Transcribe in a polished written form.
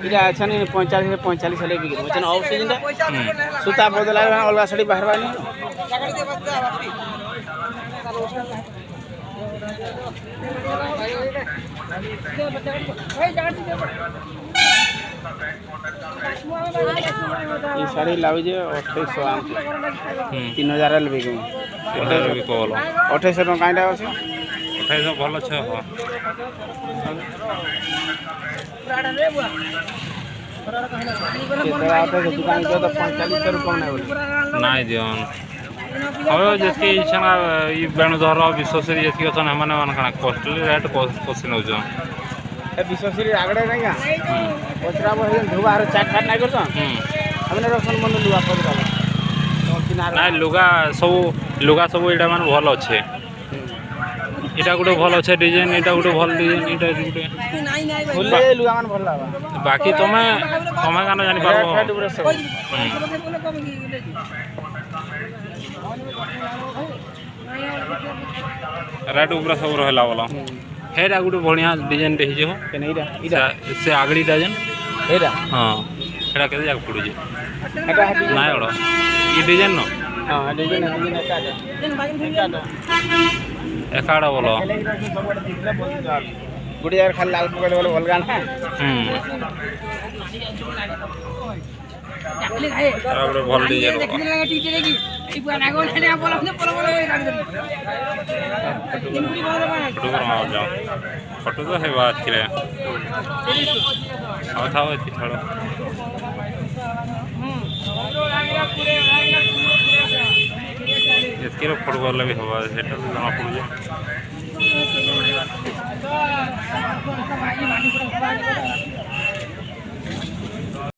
এটা আছে 45 হলে বিক্রি করছেন অফ সিজনটা সুতা বদলা অলগা শাড়ি বাহারবানি ये साड़ी लाउज 2800 3000 बिक 2800 टका काइटा अछि 2800 भल छ दुकान तो 45 रुपया नहीं दियन अब जति इच्छा ई बेणुधर विश्वश्री जति अछन हमने मन कना कॉस्टली रेट कोसी नउ छ ए विश्वश्री आगडे नहीं का पचरा बहे धुबार चाट फाट नहीं करतो हमने रसन मन लुगा पचरा नहीं लुगा सब एटा मान भल अच्छे इटा गुटे भल अच्छे डिजाइन इटा गुटे भल डिजाइन इटा गुटे फुले लुगा मान भल लावा बाकी तमे कानो जानि पारबो रेट ऊपर सब रहला वाला हेडा गुटे बढ़िया डिजाइन रही जो केनेइरा से आगड़ी डिजाइन हेडा हां हेडा केते जाक पड़ू जे हेडा नाय ओडो ई डिजाइन न हां डिजाइन एकाडा एकाडा बोलो गुडी यार खाली लाल पकड़ बोले भल गाना बराबर भल डिजाइन फोटो तो है बात करे था छाड़ो जितकी फुटबॉल भी हवा से जना पड़े